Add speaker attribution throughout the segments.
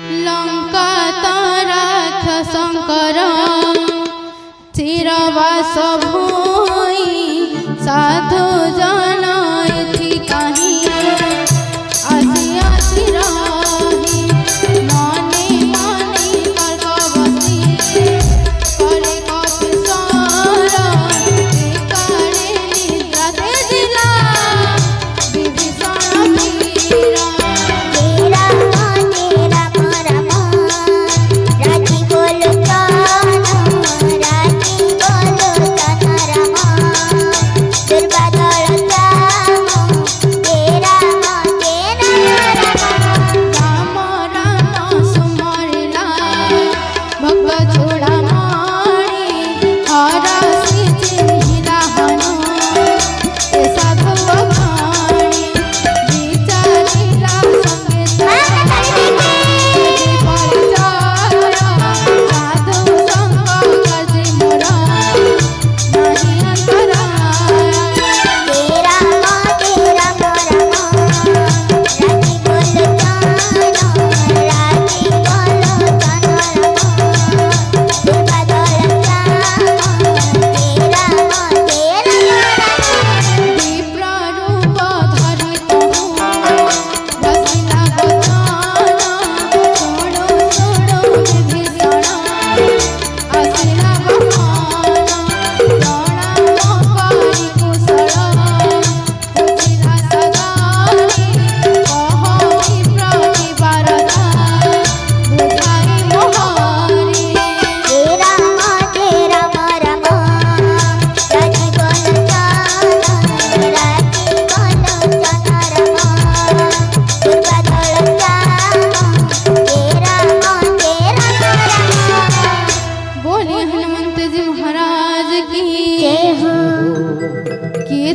Speaker 1: लंका ताराथ शंकर चिरवास भूई साधु जन एथि कहीं आसी आसी रही मने मने कर्कवती करे कपिसर करे निद्रा दे दिला विभीषण वीर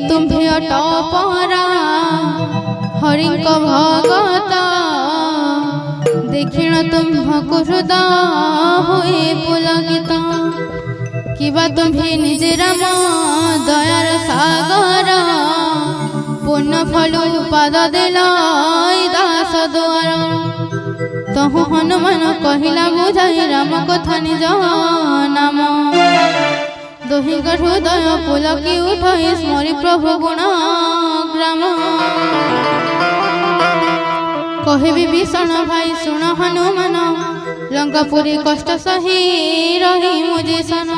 Speaker 1: तुम्हें अटपरा हरि भगत देखिण तुम्ह हृदय हुए पुलकित किबा तुम्हें निजे राम दयार सागर पुण्य फल पाद देला दास द्वार तहु हनुमान कहिला बुझाई राम कथा निज नाम दोही हृदय पुलकी उठाई स्मरी प्रभु गुण ग्राम कहे विभीषण भाई सुन हनुमान लंकापुरी कष्ट सही रही मुझे सन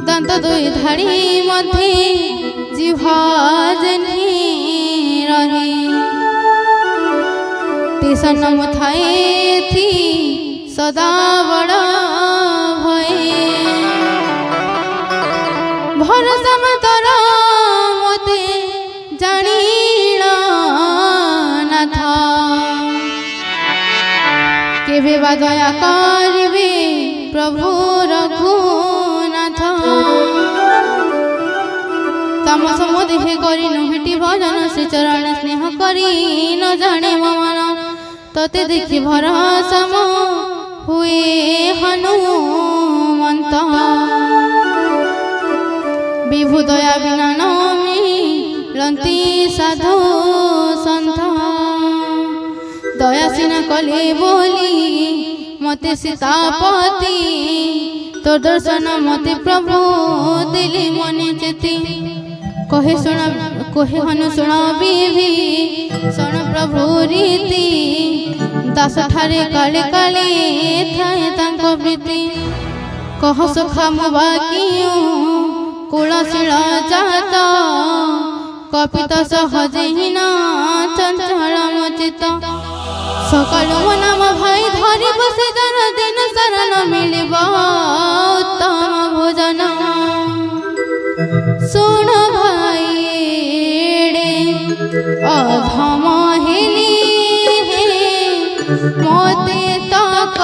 Speaker 1: दंत दुई धाड़ी मध्य जिह्वा जेन्ही रही तीसन मुथाए थी सदा बड़ा भरोसा मतर मते जानिल नाथ केबे बा दया करिबे प्रभु रघुनाथ तामस मोदेहे करी नहेटी भजन श्री चरण स्नेह करी न जाने मन तते देखि भरोसा हुए हनुमंत विभु दया बिना नमिलंती साधु सन्थ दया सिना कले बोली मते सीतापति तो दर्शन मते प्रभु दिली मने चेती कहे हनु शुण विभीषण प्रभु रीति दास ठारे काले काले थाए तांको प्रीति कह सुखा मुबा कियूं कुलशील जात कपित सहजहीन चंचल मचित सकालु मो नाम भाई धरी बसे जन दिन शरण मिलिब उत्तम भोजन सुन भाई अधम हेली मोते तक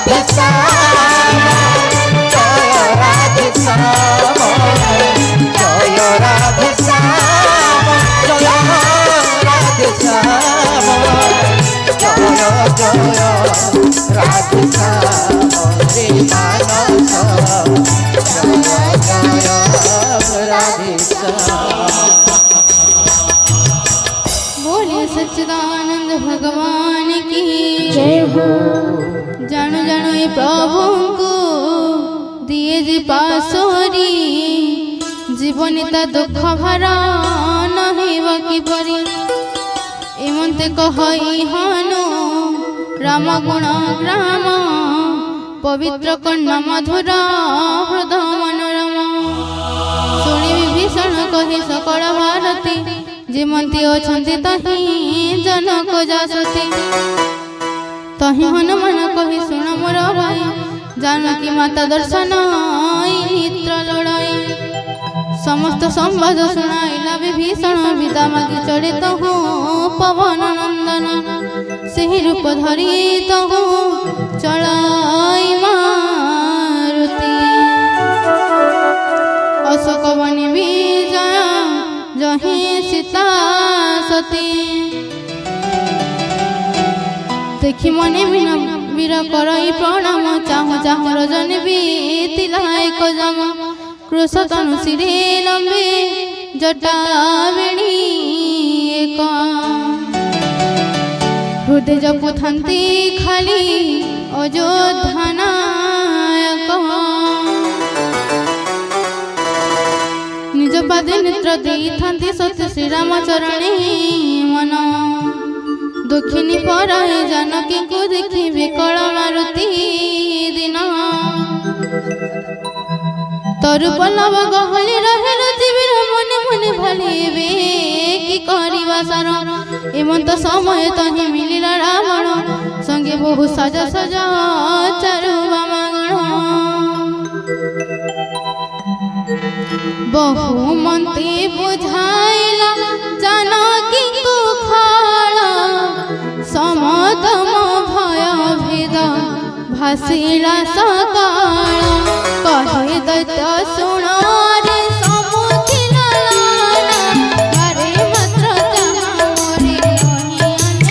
Speaker 2: राधे श्याम जय राधे श्याम जय राधे श्याम जय राधे श्याम जय जय राधे श्याम रे मानस जय जय राधे श्याम।
Speaker 1: बोले सच्चिदानंद भगवान की
Speaker 2: जय हो।
Speaker 1: जानु जानु ए प्रभु को दिए जी पासोरी जीवनी ता दुख भरा नहीं बाकी परी एमंते कहई हनु राम गुण ग्राम पवित्र कन्या मधुर हृदय मनोरम शुणी विभीषण कहे सकल भारती जेमती अछंती तही जनक जासती तही हनुमान कही शुण मोर भाई जानकी माता दर्शन नेत्र लड़ाई समस्त संवाद शुणाइला विभीषण विदा मागी चढ़ित हूँ पवन नंदन सही रूप धरी तो हूँ चलाई मारुति अशोक वन विजय जही सीता सती देखी मने वीर करई प्रणाम चाहु चाहु रजन बीतिला एक जम कृष तनु सिरे लंबे जटा बेणी एक हृदय जपुथंती खाली अयोध्या नायक निज पादे नेत्र देई सत्य श्रीराम चरणे मन दुखिनी पराए जानकी को देखी विकल मारुति दिन तरु पल्लव गहली रहेल जीविर मने मने भालेबे कि करिवा सार एमंत समय तही मिलिला रावण संगे बहु सजा सजा चारु बामगण बहुमंती बुझाइला जानकी को खाला समतम भय भेद भासिला सकाळ कहे दैत्य सुण रे समुखिला लाला घरे मात्र जहा मोरे कहि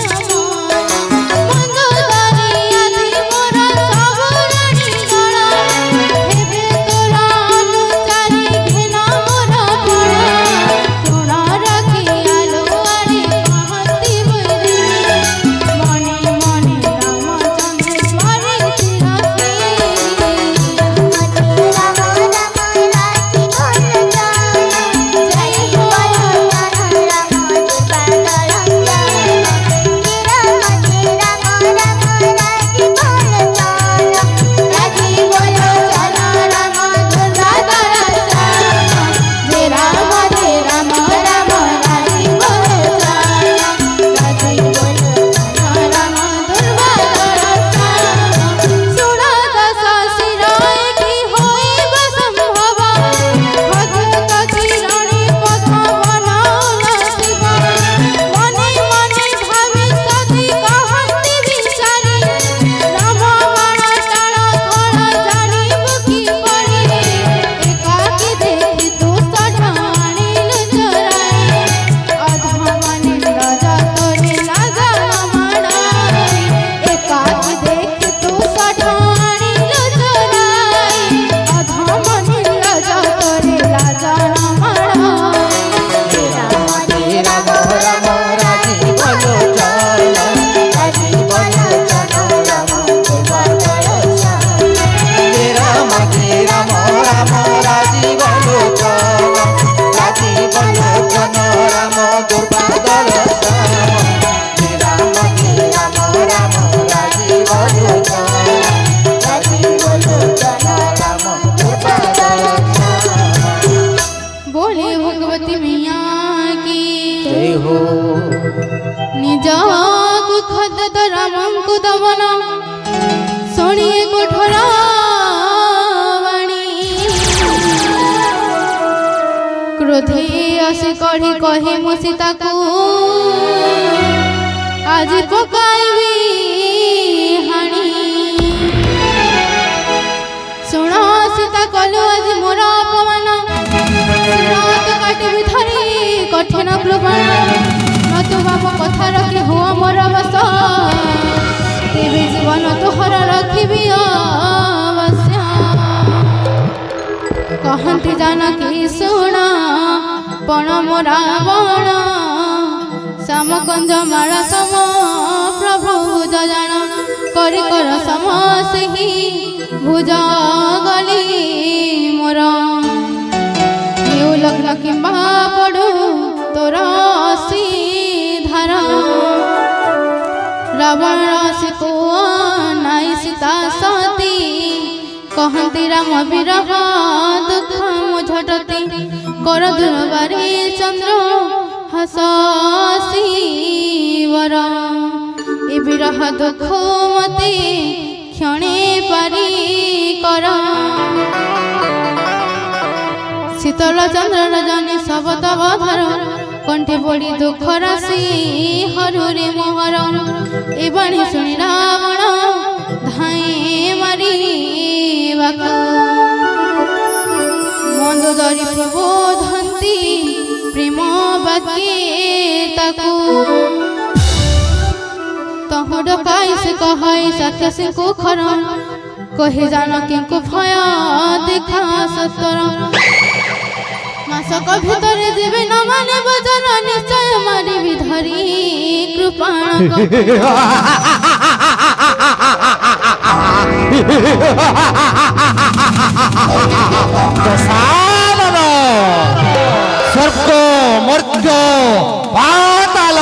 Speaker 1: अन्य मंदोदरी आदि मोर सब रानी गणा हेबे तोरा अनुचारी घिना मोर बड़ तुण रखी आलो आरे कहती बुद्धि मने मने रामचंद्र स्मरे चिरकी निजाकु खद्दत रामंकु दमन शोणिए कोठरा वाणी क्रोधे आसे कढ़ी कहे मु सीताकु आज पकाइबी हाणी কলু আজ মোর অপমান রাত কাটিবি ধরি কঠিন কৃপণ নতুবা মো কথা রাখি হুয়া মোর বস তেবে জীবন তোহর রাখিবি অবশ্য কহନ୍ତି জানকী শুণ পণ মো রাবণ শ্যামকুঞ্জ মাଳ সম প্রভু ভুজ জাণ କରି କର ସମସ୍ତହି ଭୁଜ ଗଲି ମୋର ହେଉ ଲଗ୍ନ କିମ୍ବା ପଡ଼ୁ ତୋର ଧାର ରାବଣ ଶିକୁ ନାଇ ସୀତା ସତୀ କହନ୍ତି ରାମ ବିରହ ଦୁଃଖ ମୁଁ ଝଟତି କର ଦୂରବାରେ ଚନ୍ଦ୍ର ହସି ବର এ বিরহ দুঃখ মতে ক্ষণে পারি কর শীতল চন্দ্র রজনী সব তব ধর কণ্ঠে পড়ি দুঃখ রাশি হরুরে মোহর এ বাণী শুনি রাবণ ধাই মারি মন্দ দরি প্রবোধন্তি প্রেম বাক্যে তাকু तहु डकाई से कहई सत्य सिंह को खरण कहे जानकी को भय देखा सतर मासक भीतर जीवे न माने बजन निश्चय मारी विधरी कृपाण
Speaker 2: स्वर्ग मर्त्य पाताल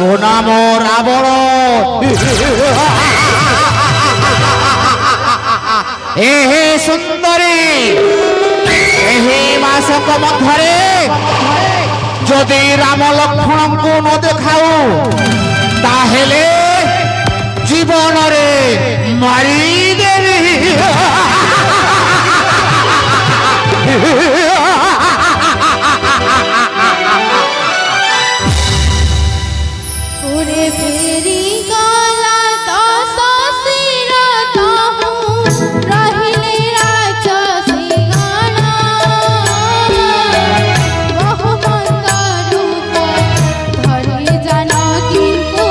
Speaker 2: ओ नाम रावण हे सुंदरी एही मासक मध्यरे जदि राम लक्ष्मण को न देखाऊ ताहेले जीवन रे मारी देवी
Speaker 1: पूरे फेरी गला तो ससुर तहु रहिले राक्षसी गण बहु मंद रूप धरि जानकी को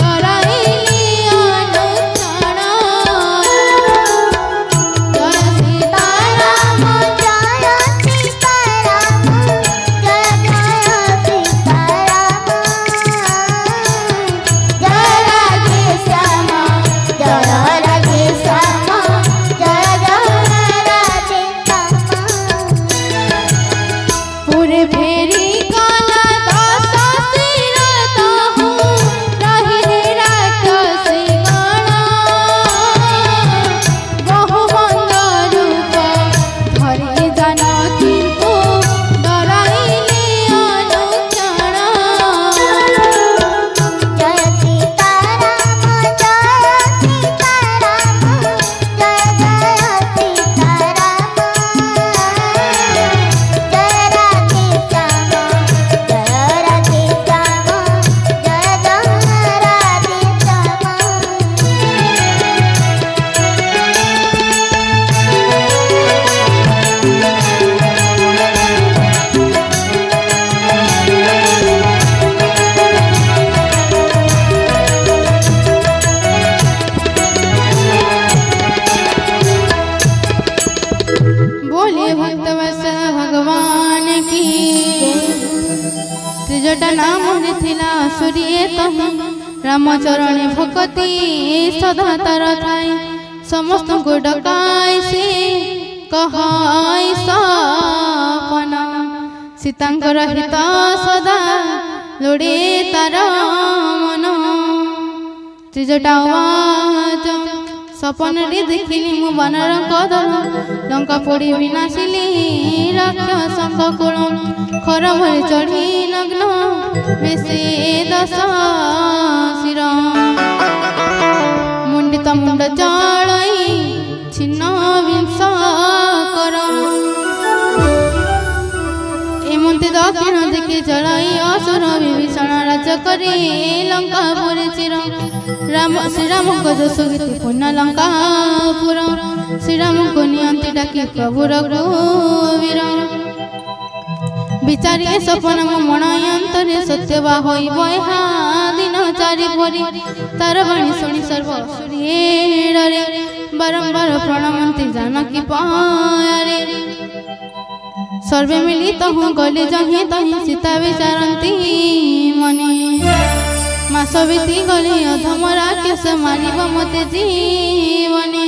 Speaker 1: डराइली अनुक्षण जय सीताराम
Speaker 3: जय सीताराम जय सीताराम जय राधे श्याम जय राधे श्याम जय राधे श्याम
Speaker 1: पूरे फेरी गला दस सिर तहु रहिले राक्षसी गण बहु मंद रूप धरि जानकी को डराइली अनुक्षण
Speaker 3: जय सीताराम जय सीताराम जय सीताराम जय राधे श्याम जय राधे श्याम जय राधे
Speaker 1: बोले भक्तवत्सल भगवान की त्रिजटा नाम थिला सूर्य तहु रामचरण भक्ति सदा तर थाई समस्त को डकाई से कहाई सपना सीतांकर हित सदा लोड़े तार मन त्रिजटा आवाज सपन रे देखिली मु बानर कदल लंका पड़ी विनाशिली राक्षसंक कुल खर भरी चढ़ी नग्न बेसे दश शिर मुंडित मुंड जलई छिन्न विंश कर एमंती दक्षिण दिखे जलई असुर विभीषण राज्य करे लंका पुरी चिर ଶ୍ରୀରାମଙ୍କ ଯଶ ଗୀତି ପୂର୍ଣ୍ଣ ଲଙ୍କାପୁର ଶ୍ରୀରାମଙ୍କୁ ନିଅନ୍ତି ଡାକି ପ୍ରଭୁ ରଘୁବୀର ବିଚାରି ଏ ସପନ ମୋ ମନ ଅନ୍ତରେ ସତ୍ୟବା ହୋଇବ ଏହା ଦିନ ଚାରି ପରି ତାର ବାଣୀ ଶୁଣି ସର୍ବ ସୁରୀଡ଼ରେ ବାରମ୍ବାର ପ୍ରଣମନ୍ତି ଜାନକୀ ପାୟରେ ସର୍ବେ ମିଳିତ ହୁଁ ଗଲେ ଯହିଁ ତହିଁ ସୀତା ବିଚାରନ୍ତି ମନେ ମାସ ବିତି ଗଲେ ଅଧମ ରାକ୍ଷସ ମାରିବ ମତେ ଜୀବନେ